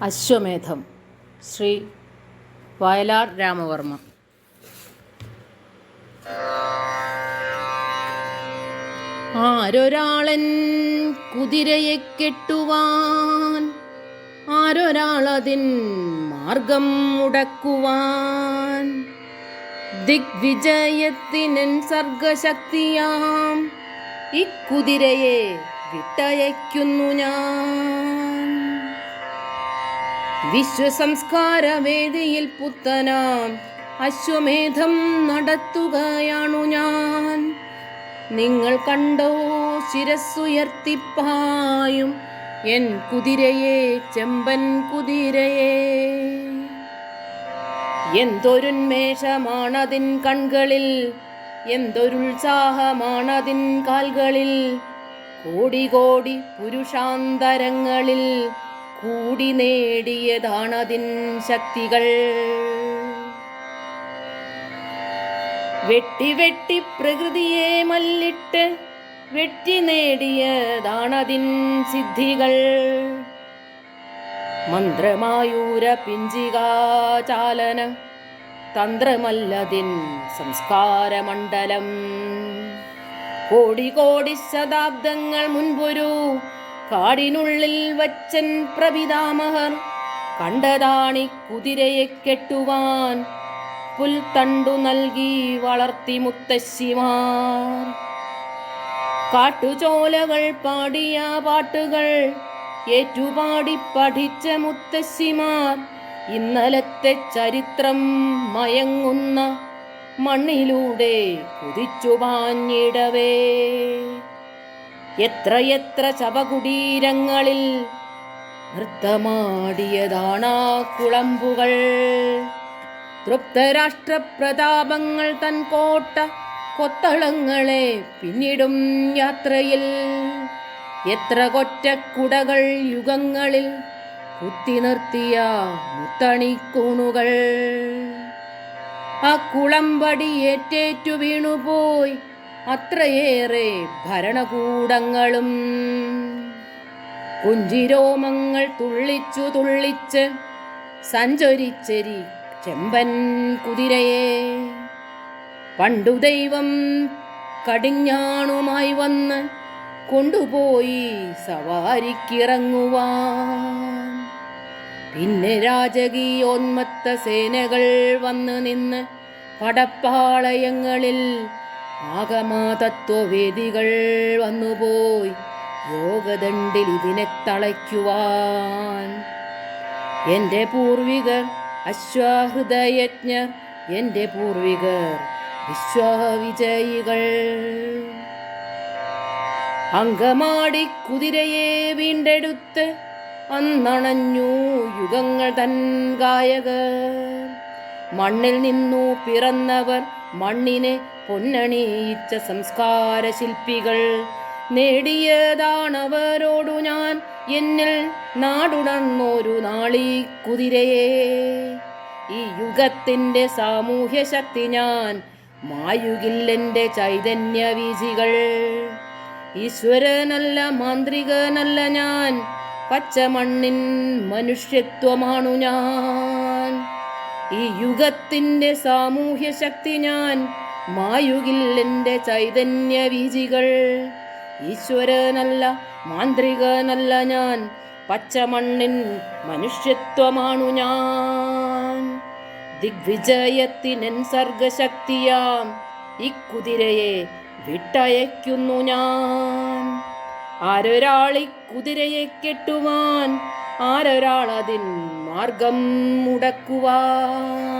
അശ്വമേധം ശ്രീ വയലാർ രാമവർമ്മ. ആരൊരാളൻ കുതിരയെ കെട്ടുവാൻ, ആരൊരാളതിൻ മാർഗം മുടക്കുവാൻ. ദിഗ്വിജയത്തിനൻ സർഗശക്തിയാം ഇക്കുതിരയെ വിട്ടയയ്ക്കുന്നു ഞാൻ. വിശ്വസംസ്കാരവേദിയിൽ പുത്തനാം അശ്വമേധം നടത്തുകയാണു ഞാൻ. നിങ്ങൾ കണ്ടോ ശിരസ്സുയർത്തിപ്പായും എൻ കുതിരയെ, ചെമ്പൻ കുതിരയെ. എന്തൊരുന്മേഷമാണതിൻ കൺകളിൽ, എന്തൊരുത്സാഹമാണതിൻ കാൽകളിൽ. കോടി കോടി പുരുഷാന്തരങ്ങളിൽ കൂടി നേടിയതാണതിൻ ശക്തികൾ. വെട്ടി വെട്ടി പ്രകൃതിയെ മല്ലിട്ട് വെട്ടി നേടിയതാണതിൻ സിദ്ധികൾ. മന്ത്രമായൂര പിഞ്ചികാചാലന തന്ത്രമല്ലതിൻ സംസ്കാരമണ്ഡലം. കോടി കോടി ശതാബ്ദങ്ങൾ മുൻപൊരു കാടിനുള്ളിൽ വച്ചൻ പ്രപിതാമഹർ കണ്ടതാണി കുതിരയെ കെട്ടുവാൻ. പുൽത്തണ്ടു നൽകി വളർത്തി മുത്തശ്ശിമാർ. കാട്ടുചോലകൾ പാടിയ പാട്ടുകൾ ഏറ്റുപാടി പഠിച്ച മുത്തശ്ശിമാർ ഇന്നലത്തെ ചരിത്രം മയങ്ങുന്ന മണ്ണിലൂടെ കുതിച്ചു പാഞ്ഞിടവേ. എത്രയെത്ര ശവകുടീരങ്ങളിൽ നൃത്തമാടിയതാണാ കുളമ്പുകൾ. തൃപ്തരാഷ്ട്രപ്രതാപങ്ങൾ തൻ കോട്ട കൊത്തളങ്ങളെ പിന്നിടും യാത്രയിൽ. എത്ര കൊറ്റക്കുടകൾ യുഗങ്ങളിൽ കുത്തി നിർത്തിയ മുത്തണിക്കൂണുകൾ. ആ കുളമ്പടി ഏറ്റേറ്റു വീണുപോയി അത്രയേറെ ഭരണകൂടങ്ങളും. കുഞ്ചിരോമങ്ങൾ തുള്ളിച്ചു തുള്ളിച്ച് സഞ്ചരിച്ചെരി ചെമ്പൻ കുതിരയെ. പണ്ടു ദൈവം കടിഞ്ഞാണുമായി വന്ന് കൊണ്ടുപോയി സവാരിക്കിറങ്ങുവാൻ. പിന്നെ രാജകീയോന്മത്ത സേനകൾ വന്ന് നിന്ന് പടപ്പാളയങ്ങളിൽ. ആഗമതത്വവേദികൾ വന്നുപോയി യോഗദണ്ഡിൽ ഇതിനെ തളയ്ക്കുവാൻ. എൻ്റെ പൂർവികർ അശ്വഹൃദയജ്ഞർ, എൻ്റെ പൂർവികർ വിശ്വവിജയികൾ. അങ്കമാടി കുതിരയെ വീണ്ടെടുത്ത് അന്നണഞ്ഞു യുഗങ്ങൾ തൻ ഗായകർ. മണ്ണിൽ നിന്നു പിറന്നവർ, മണ്ണിനെ പൊന്നണിയിച്ച സംസ്കാര ശില്പികൾ. നേടിയതാണവരോടു ഞാൻ എന്നിൽ നാടുണർന്നൊരു നാളീ കുതിരയെ. ഈ യുഗത്തിൻ്റെ സാമൂഹ്യ ശക്തി ഞാൻ മായുകില്ലെൻ്റെ ചൈതന്യ വീചികൾ. ഈശ്വരനല്ല മാന്ത്രികനല്ല ഞാൻ, പച്ചമണ്ണിൻ മനുഷ്യത്വമാണു ഞാൻ. ഈ യുഗത്തിൻ്റെ സാമൂഹ്യ ശക്തി ഞാൻ മായുകില്ലെൻ്റെ ചൈതന്യ വീചികൾ. ഈശ്വരനല്ല മാന്ത്രികനല്ല ഞാൻ, പച്ചമണ്ണിൻ മനുഷ്യത്വമാണു ഞാൻ. ദിഗ്വിജയത്തിനൻ സർഗശക്തിയാം ഇക്കുതിരയെ വിട്ടയയ്ക്കുന്നു ഞാൻ. ആരൊരാളി കുതിരയെ കെട്ടുവാൻ, ആരൊരാളതിൻ മാർഗം മുടക്കുവാൻ.